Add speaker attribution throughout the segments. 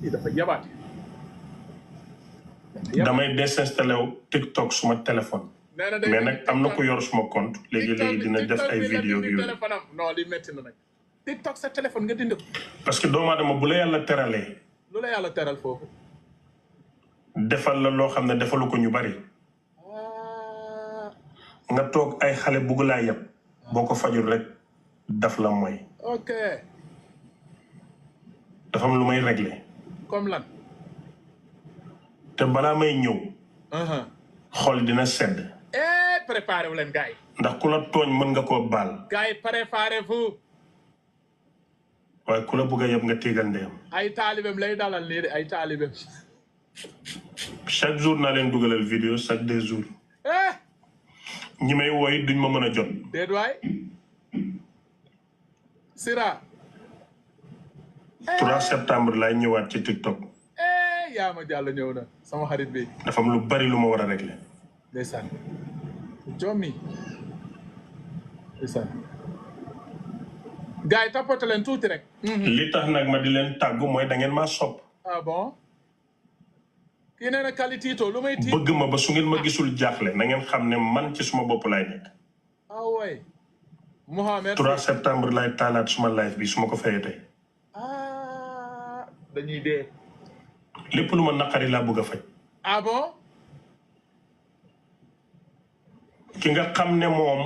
Speaker 1: dafa yabaate.
Speaker 2: damay désinstallé TikTok suma téléphone. mais nag am na ko yor suma compte. léegi dina def ay vidéo yu
Speaker 1: téléphone am non li metti na nag. TikTok sa téléphone nga dindi ko.
Speaker 2: parce que doomu aadama bu la yàlla teralee.
Speaker 1: lu la yàlla teral foofu.
Speaker 2: defal la loo xam ne defalu ko ñu bari. nga toog ay xale bugg laa yab. boo ko fajul rek daf la mooy.
Speaker 1: ok.
Speaker 2: dafa am lu may régler.
Speaker 1: comme lan.
Speaker 2: te balaa may ñëw. xol dina sedd.
Speaker 1: préparé wu leen gars yi.
Speaker 2: ndax ku la tooñ mën nga koo baal.
Speaker 1: gars yi préparez-vous.
Speaker 2: waaye ku la bëgg a yab nga téegal ndeyam.
Speaker 1: ay taalibem lay dalal nii de ay taalibem.
Speaker 2: chaque jour naa leen dugalal vidéo chaque 2 jours. ñi may wooy duñ ma mën a jot.
Speaker 1: déet waay. Sira.
Speaker 2: 3 septembre laay ñëwaat ci TikTok.
Speaker 1: yaa ma jàll ñëw na sama xarit bi.
Speaker 2: dafa am lu bari lu ma war a régler.
Speaker 1: ndeysaan. jommi. ndeysaan. gars yi tapote leen tuuti rek.
Speaker 2: li tax nag ma di leen tàggu mooy da ngeen maa sopp.
Speaker 1: ah bon. kii nee na qualité lu may tiit.
Speaker 2: bëgg ma ba su ngeen ma gisul jaaxle na ngeen xam ne man ci suma bopp laay nekk.
Speaker 1: ah way Mohamed
Speaker 2: 3 septembre laay taalaat suma live bi su ma ko fayee tey.
Speaker 1: dañuy dee.
Speaker 2: lépp lu ma naqari laa bëgg a faj.
Speaker 1: ah bon.
Speaker 2: ki nga xam ne moom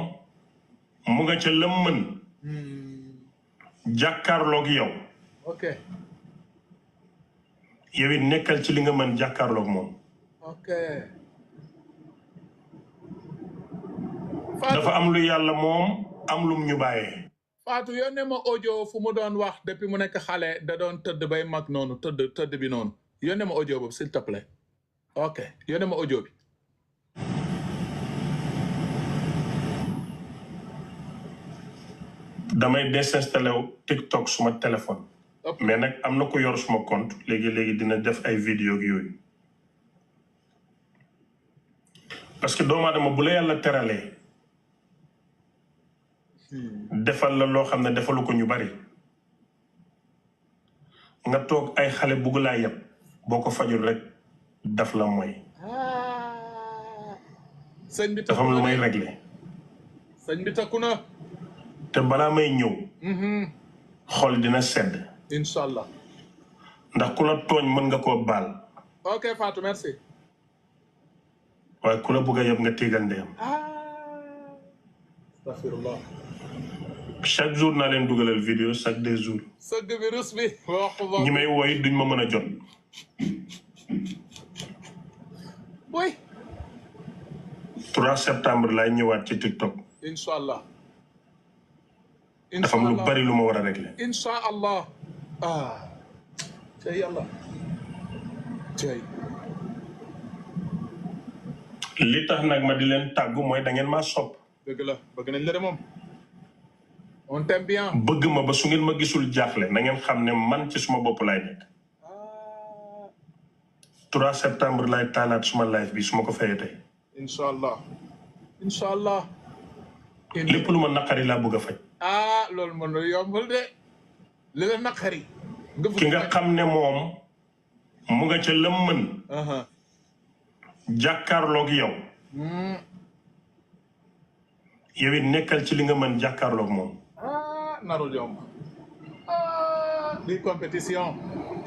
Speaker 2: mu nga ca lëm mën. jàkkaarloog yow.
Speaker 1: ok.
Speaker 2: yow it nekkal ci li nga mën jàkkaarloog moom.
Speaker 1: ok.
Speaker 2: dafa am lu yàlla moom am lum ñu bàyyee.
Speaker 1: Fatou yónnee ma audio fu mu doon wax depuis mu nekk xale da doon tëdd bay mag noonu tëdd bi noonu yónnee ma audio boobu s'il te plaît. ok yónnee ma audio bi.
Speaker 2: damay désinstallé TikTok suma téléphone. mais nag am na ko yor suma compte léegi dina def ay vidéo yooyu. parce que doomu aadama bu la yàlla teralee. defal la loo xam ne defalu ko ñu bari. nga toog ay xale bugg laa yab. boo ko fajul rek daf la mooy.
Speaker 1: sëñ bi
Speaker 2: dafa am lu may régler.
Speaker 1: sëñ bi takku na.
Speaker 2: te balaa may ñëw. xol dina sedd.
Speaker 1: incha allah.
Speaker 2: ndax ku la tooñ mën nga koo baal.
Speaker 1: ok Fatou merci.
Speaker 2: waaye ku la bëgg a yab nga téegal ndeyam.
Speaker 1: astafirullah.
Speaker 2: chaque jour naa leen dugalal vidéo chaque 2 jours.
Speaker 1: sëgg bi rus bi.
Speaker 2: ñi may wooy duñ ma mën a jot.
Speaker 1: oui.
Speaker 2: 3 septembre laay ñëwaat ci TikTok.
Speaker 1: incha allah.
Speaker 2: dafa am lu bari lu ma war a régler.
Speaker 1: incha allah. cey yàlla. cey.
Speaker 2: li tax nag ma di leen tàggu mooy da ngeen maa sopp.
Speaker 1: dëgg la bëgg nañ la de moom. on t'aime bien.
Speaker 2: bëgg ma ba su ngeen ma gisul jaaxle na ngeen xam ne man ci suma bopp laay nekk. 3 septembre laay taalaat suma live bi su ma ko fayee tey.
Speaker 1: incha allah. incha allah.
Speaker 2: lépp lu ma naqari laa bëgg a faj.
Speaker 1: loolu mën na yombul de. li la naqari.
Speaker 2: ki nga xam ne moom mu nga ca lëm mën. jàkkaarloog yow. yow it nekkal ci li nga mën jàkkaarloog moom.
Speaker 1: narul yomb. di compétition.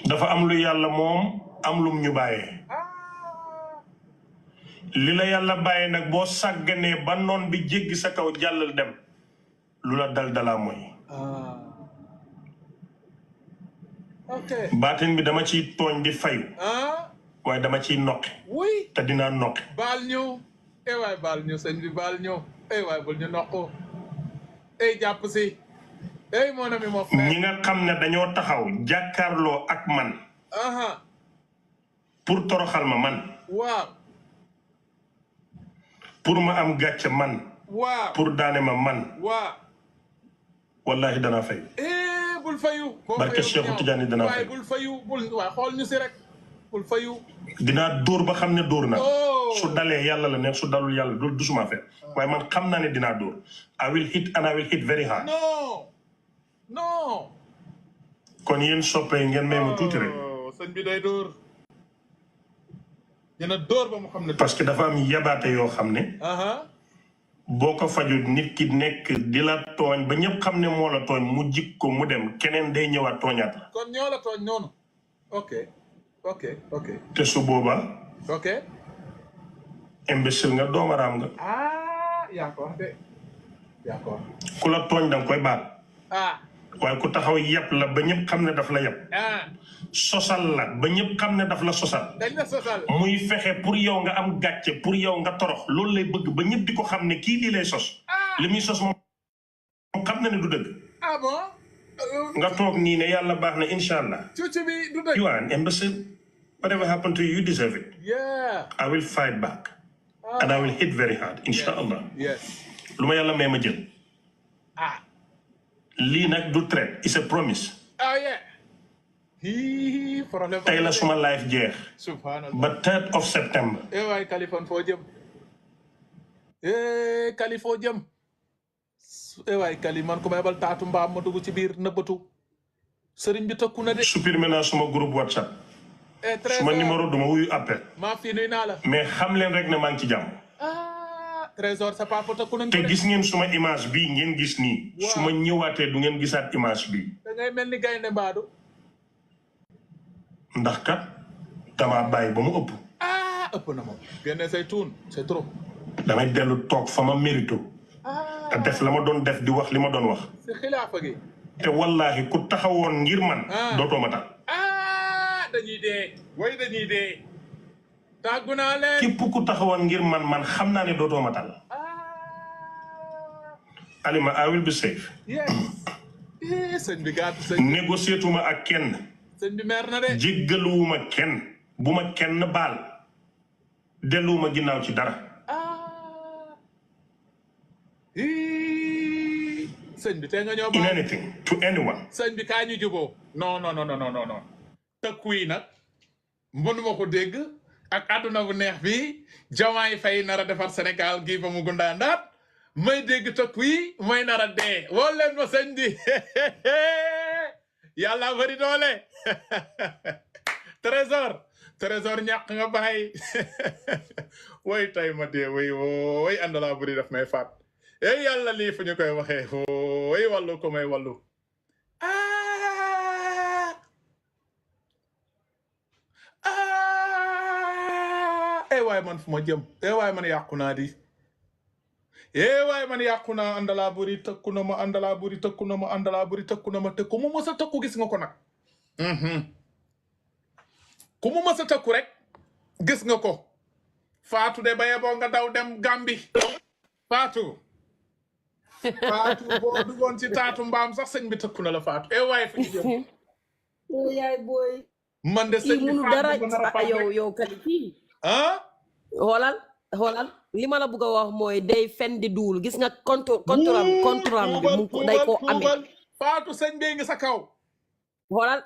Speaker 2: dafa am lu yàlla moom am lum ñu bàyyee. li la yàlla bàyyee nag boo sàgganee ba noon bi jéggi sa kaw jàllal dem lu la dal dalaa mooy.
Speaker 1: ok.
Speaker 2: baatin bi dama ciy tooñ di fayu. waaye dama ciy noqi.
Speaker 1: oui.
Speaker 2: te dinaa noqi.
Speaker 1: baal ñëw. waay baal ñëw sëñ bi baal ñëw. waay bul ñu noqu. jàpp si. mon ami mon frère.
Speaker 2: ñi nga xam ne dañoo taxaw jàkkaarloo ak man. pour toroxal ma man.
Speaker 1: waaw.
Speaker 2: pour ma am gàcce man.
Speaker 1: waaw.
Speaker 2: pour daane ma man.
Speaker 1: waaw.
Speaker 2: wallahi danaa fay.
Speaker 1: bul fayu.
Speaker 2: barke Cheikh Tidiane danaa fay.
Speaker 1: bul fayu waay xool ñu si rek. bul fayu.
Speaker 2: dinaa dóor ba xam ne dóor naa. su dalee yàlla la neex su dalul yàlla du suma affaire. waaye man xam naa ne dinaa dóor. I will hit and I will hit very hard.
Speaker 1: non.
Speaker 2: kon yéen soppee ngeen may ma tuuti rek.
Speaker 1: sëñ bi day dóor dina dóor ba mu xam ne
Speaker 2: parce que dafa am yabaate yoo xam ne boo ko fajul nit ki nekk di la tooñ ba ñëpp xam ne moo la tooñ mu jik ko mu dem keneen day ñëwaat tooñaat la
Speaker 1: kon ñoo la tooñ noonu ok
Speaker 2: te su boobaa
Speaker 1: ok
Speaker 2: imbécile nga doomaraam nga
Speaker 1: yaa ko wax de yaa ko wax
Speaker 2: ku la tooñ danga koy baal waaye ku taxaw yàpp la ba ñëpp xam ne daf la yàpp sosal la ba ñëpp xam ne daf la sosal
Speaker 1: dañ la sosal
Speaker 2: muy fexe pour yow nga am gàcce pour yow nga torox loolu lay bëgg ba ñëpp di ko xam ne kii lii lay sos li muy sos moom xam na ne du dëgg
Speaker 1: bon
Speaker 2: nga toog nii ne yàlla baax na incha allah
Speaker 1: cuucu bi du dëgg
Speaker 2: you are an imbécile whatever happened to you you deserve it I will fight back and I will hit very hard incha allah lu ma yàlla may ma jël lii nag du trait it's a promise tey la suma life jeex ba 3rd of September
Speaker 1: waay Californie foo jëm Cali foo jëm waay Cali man ku may bal taatu mbaam ma dugg ci biir nëbbatu sëriñ bi tëkku na de
Speaker 2: supprimer naa suma groupe WhatsApp suma numéro duma wuyu appel
Speaker 1: maa fii nuy naa la
Speaker 2: mais xam leen rek ne maa ngi ci jàmm
Speaker 1: trésor sa papa tëkku nañ
Speaker 2: te gis ngeen suma image bii ngeen gis nii su ma ñëwaatee du ngeen gisaat image bii
Speaker 1: da ngay mel ni gaynde mbaadu
Speaker 2: ndax kat damaa bàyyi ba mu ëpp
Speaker 1: ëpp na moom génne say tuun c'est trop
Speaker 2: damay dellu toog fa ma mérito te def la ma doon def di wax li ma doon wax
Speaker 1: si xilaafa gi
Speaker 2: te wallaahi ku taxawoon ngir man dootoo ma tax
Speaker 1: dañuy dee way dañuy dee tàggu naa leen
Speaker 2: képp ku taxawoon ngir man xam naa ne dootoo ma tal Alima I will be safe
Speaker 1: sëñ bi gàtt sëñ
Speaker 2: négocier tuma ak kenn
Speaker 1: sëñ bi mer na de
Speaker 2: jéggaluwuma kenn bu ma kenn baal delluwuma ginnaaw ci dara
Speaker 1: sëñ bi tey nga ñëw
Speaker 2: in anything to anyone
Speaker 1: sëñ bi kaa ñu juboo non tëkku yi nag mënuma ko dégg ak àdduna bu neex bi Diomaye Faye nar a defar Sénégal gii ba mu gundaandaat may dégg tëkku yi may nar a dee woo leen ma sëñ bi yàlla bari doole trésor ñàkk nga bàyyi way tay ma dee way àndalaa buri daf may faat yàlla lii fu ñu koy waxee way wàllu ko may wàllu waay man fu ma jëm waay man yàqu naa di waay man yàqu naa àndalaa buri tëkku na ma àndalaa buri tëkku na ma àndalaa buri tëkku na ma te ku mu mës a tëkku gis nga ko nag ku mu mës a tëkku rek gis nga ko Fatou de baye boo nga daw dem Gambi Fatou boo duggoon ci taatu mbaam sax sëñ bi tëkku na la Fatou waay fu ñu jëm
Speaker 3: yaay booy
Speaker 1: man de sëñ bi
Speaker 3: munu dara yow kali kii xoolal li ma la bëgg a wax mooy day fen di duul gis nga contrat bi mu day koo amee
Speaker 1: Fatou sëñ bee ngi sa kaw
Speaker 3: xoolal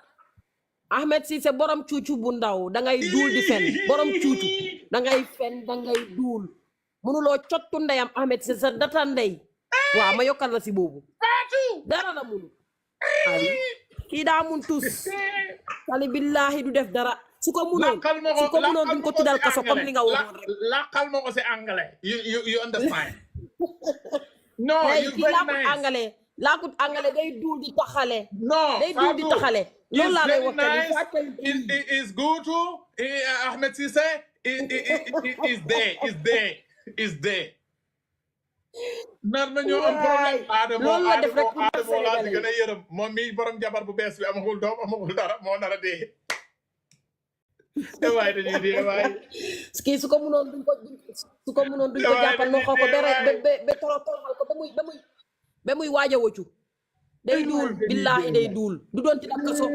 Speaker 3: Ahmed Cissé borom cuucu bu ndaw dangay duul di fen borom cuucu dangay fen dangay duul mënuloo cottu ndeyam Ahmed Cissé sa data ndey waaw ma yokkal la si boobu dara la munu ay kii daa mun tus kali billahi du def dara su ko munoon duñ ko tuddal kaso comme li nga waxoon rek
Speaker 1: laqal ma ko si anglais you understand no
Speaker 3: kii laakut anglais day duul di taxale day duul di taxale loolu laa lay wax
Speaker 1: is good to Ahmed Cissé is there nar nañoo am problème
Speaker 3: loolu la def rek
Speaker 1: Adamo laa di gën a yërëm moom mi borom jabar bu bees bi amagul doom amagul dara moo nar a dee waay dañuy dee waay
Speaker 3: kii su ko mënoon duñ ko jàppal noo xaw ko ba toroxal ko ba muy waaj a wëccu day duul billaahi day duul du doon ci dam kaso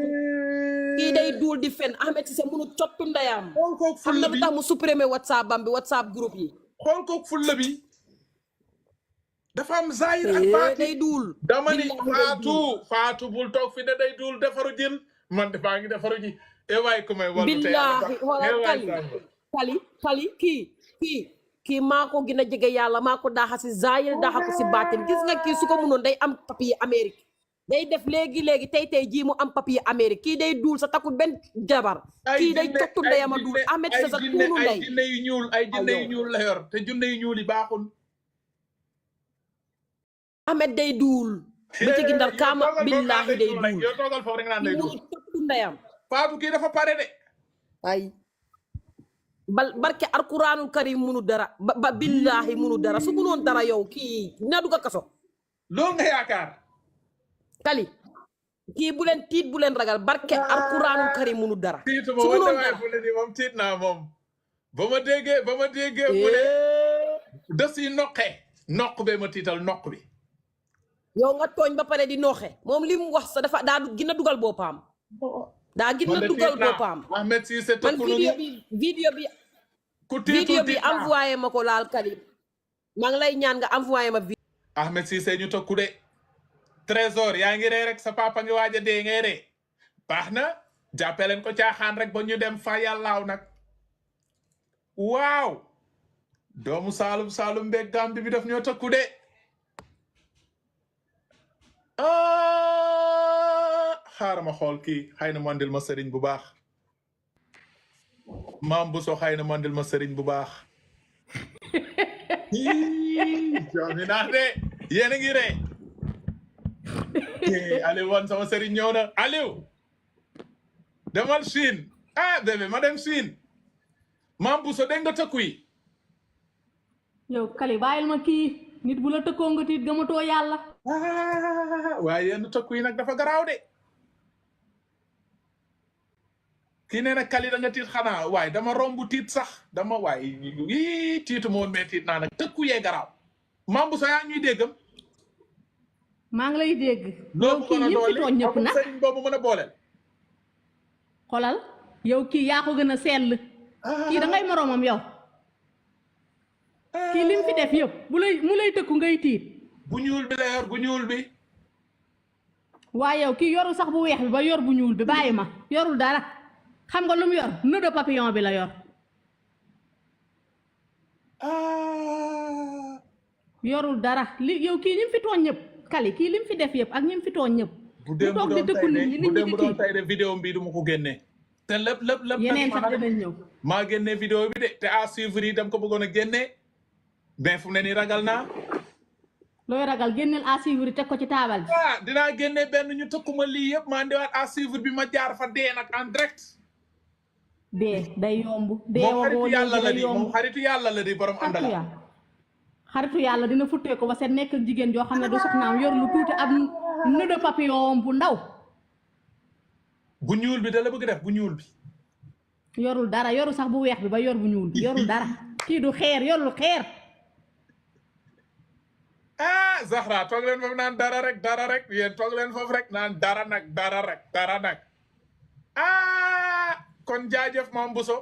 Speaker 3: kii day duul di fen Ahmed Cissé mënu cottu ndeyam xam na lu tax mu supprimer WhatsApp bam bi WhatsApp groupe yi
Speaker 1: xool ko fulla bi dafa am zahir ak baati
Speaker 3: day duul
Speaker 1: dama ni Fatou bul toog fi ne day duul defaru jël man defaa ngi defaru ji waay ku may wàllu
Speaker 3: billaahi xoolal kali kii maa ko gën a jege yàlla maa ko daaxa si zahir daaxa ko si baatin gis nga kii su ko mënoon day am papier Amérique day def léegi tey jii mu am papier Amérique kii day duul sa takul benn jabar kii day cottu ndeyam a duul Ahmed Cissé sa tuunu ndey
Speaker 1: ay jinne yu ñuul ay jinne yu ñuul la yor te jinne yu ñuul yi baaxul
Speaker 3: Ahmed day duul ba ci gindal kaama billaahi day duul
Speaker 1: yow toogal foofu rek naan day duul
Speaker 3: cottu ndeyam
Speaker 1: Fatou kii dafa pare de
Speaker 3: ay barke alquraanul karim munu dara ba billaahi munu dara su munoon dara yow kii na duga kaso
Speaker 1: loolu nga yaakaar
Speaker 3: Kali kii bu leen tiit bu leen ragal barke alquraanul karim munu dara
Speaker 1: tiitu
Speaker 3: su munoon
Speaker 1: ma
Speaker 3: dara
Speaker 1: fu ne nii moom tiit naa moom ba ma déggee mu ne des yi noq bee ma tiital noq bi
Speaker 3: yow nga tooñ ba pare di nooxe moom li mu wax sa dafa daa gën a dugal boppam daa gën a dugal boppam
Speaker 1: Ahmed Cissé
Speaker 3: man vidéo bi envoyé ma ko laal Kali maa ngi lay ñaan nga envoyé ma vidéo
Speaker 1: Ahmed Cissé ñu tokku de trésor yaa ngi ree rek sa papa ngi waaj a dee ngay ree baax na jàppeleen ko caaxaan rek ba ñu dem fa yàllaaw nag waaw doomu saalum beeg Gambie bi daf ñoo tokku de xaaral ma xool kii xëy na mandil ma sëriñ bu baax maam bu so xëy na mandil ma sëriñ bu baax joomi naax de yéen a ngi ree Aliou wan sama sëriñ ñëw na Aliou demal Chine bébé ma dem Chine maam bu so dégg nga tëkku yi
Speaker 4: yow Kali bàyyil ma kii nit bu la tëkkoo nga tiit gëmatoo yàlla
Speaker 1: waaye yenn tëkku yi nag dafa garaaw de kii nee na Kali da nga tiit xanaa waaye dama romb tiit sax dama waaye tiitu moon mais tiit naa nag tëkku yee garaaw maam bu so yaa ñuy déggam
Speaker 4: maa ngi lay dégg
Speaker 1: loolu
Speaker 4: kii ñi fi tooñ ñëpp nag
Speaker 1: sëriñ boobu mën a booleel
Speaker 4: xolal yow kii yaa ko gën a sell kii da ngay moroomam yow kii lim fi def yëpp mu lay tëkku ngay tiit
Speaker 1: bu ñuul bi la yor bu ñuul bi
Speaker 4: waaye yow kii yorul sax bu weex bi ba yor bu ñuul bi bàyyi ma yorul dara xam nga lu mu yor nœud de papillon bi la yor yorul dara li yow kii ñim fi tooñ ñëpp Kali kii lim fi def yëpp ak ñim fi tooñ ñëpp
Speaker 1: bu toog di tëkku nit ñi bu doon tey de vidéo bi du ma ko génne te lépp
Speaker 4: yeneen sax dinañ ñëw
Speaker 1: maa génne vidéo bi de te à suivre yi dem ko bëggoon a génne mais fu mu ne nii ragal naa
Speaker 4: looy ragal génneel à suivre teg ko ci taabal bi
Speaker 1: dinaa génne benn ñu tëkkuma lii yëpp maa ndiwaat à suivre bi ma jaar fa dee nag en direct
Speaker 4: dee day yomb dee
Speaker 1: moom xaritu yàlla la di moom xaritu yàlla la di borom àndala
Speaker 4: xaritu yàlla dina futtee ko ba seet nekk jigéen joo xam ne du soxnaam yor lu tuuti ab nœud de papillon bu ndaw
Speaker 1: bu ñuul bi da la bëgg def bu ñuul bi
Speaker 4: yorul dara yorul sax bu weex bi ba yor bu ñuul bi yorul dara kii du xeer yorul xeer
Speaker 1: Zahra toog leen foofu naan dara rek yéen toog leen foofu rek naan dara nag kon jaajëf Mame Bousso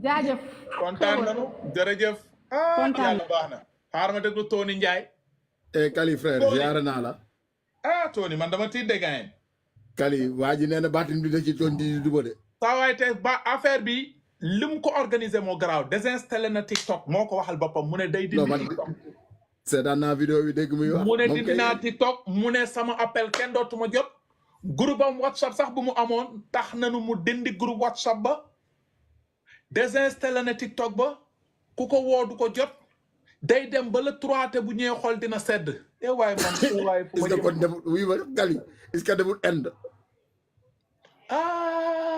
Speaker 4: jaajëf
Speaker 1: kontaan nañu jërëjëf yàlla baax na xaar ma déglu Tony Ndiaye
Speaker 5: Kali frère ziyaara naa la
Speaker 1: Tony man dama tiit de gayen
Speaker 5: Kali waa ji nee na baatin bi da ci toon di duba de
Speaker 1: saa waay te ba affaire bi lim ko organisé moo garaaw désinstallé na TikTok moo ko waxal boppam mu ne day dindi TikTok
Speaker 5: seetaan naa vidéo bi dégg muy wax
Speaker 1: mu ne dindi naa TikTok mu ne sama appel kenn dootuma jot groupe am WhatsApp sax bu mu amoon tax nanu mu dindi groupe WhatsApp ba désinstallé na TikTok ba ku ko woo du ko jot day dem ba le 3 te bu ñëwee xool dina sedd waaye man waaye fu ma
Speaker 5: est-ce que kon demul oui ma Kali est-ce que demul Inde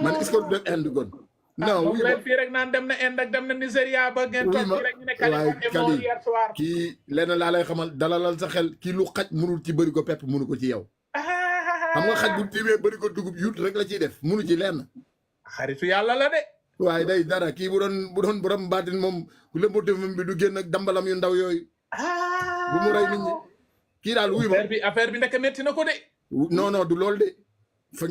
Speaker 5: man est-ce que du dem Inde kon non oui
Speaker 1: leen fii rek naan dem na Inde ak dem na Nigéria ba ngeen toog fii rek ñu ne Kali hier soir
Speaker 5: kii lenn laa lay xamal dalalal sa xel kii lu xaj mënul ci bëri ko pepp mënu ko ci yow xam nga xaj bu tiimee bëri ko dugub yuut rek la ciy def mënu ci lenn
Speaker 1: xaritu yàlla la de
Speaker 5: waaye day dara kii bu doon borom baatin moom lëmbote bi du génn ak dambalam yu ndaw yooyu bu mu rey nit ñi kii daal wuy ma
Speaker 1: affaire bi ndeke metti na ko de
Speaker 5: non du loolu de fa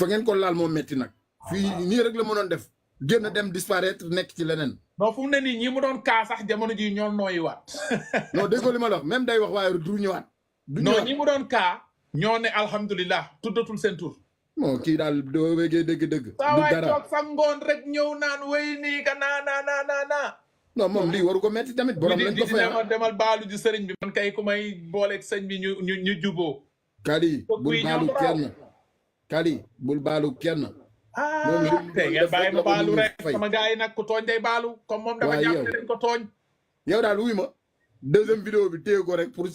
Speaker 5: ngeen ko laal moom metti nag fii nii rek la mënoon def génn dem disparaître nekk ci leneen
Speaker 1: non fu mu ne nii ñi mu doon kaa sax jamono ji ñoo nooyi waat
Speaker 5: non déggoo li ma la wax même day wax waaye du ñëwaat
Speaker 1: non ñi mu doon kaa ñoo ne alhamdulilah tuddatul seen tur
Speaker 5: bon kii daal doo wéegee dëgg-dëgg du dara
Speaker 1: toog sa ngoon rek ñëw naan way nii ka naa
Speaker 5: non moom lii waru ko metti tamit borom lañ ko fay
Speaker 1: demal baalu ji sëriñ bi man kay ku may booleeg sëñ bi ñu juboo
Speaker 5: Kali bul baalu kenn Kali bul baalu kenn
Speaker 1: te ngeen bàyyi ma baalu rek sama gars yi nag ku tooñ day baalu comme moom dafa jàpp ne dañ ko tooñ
Speaker 5: yow daal wuy ma deuxième vidéo bi téye ko rek pour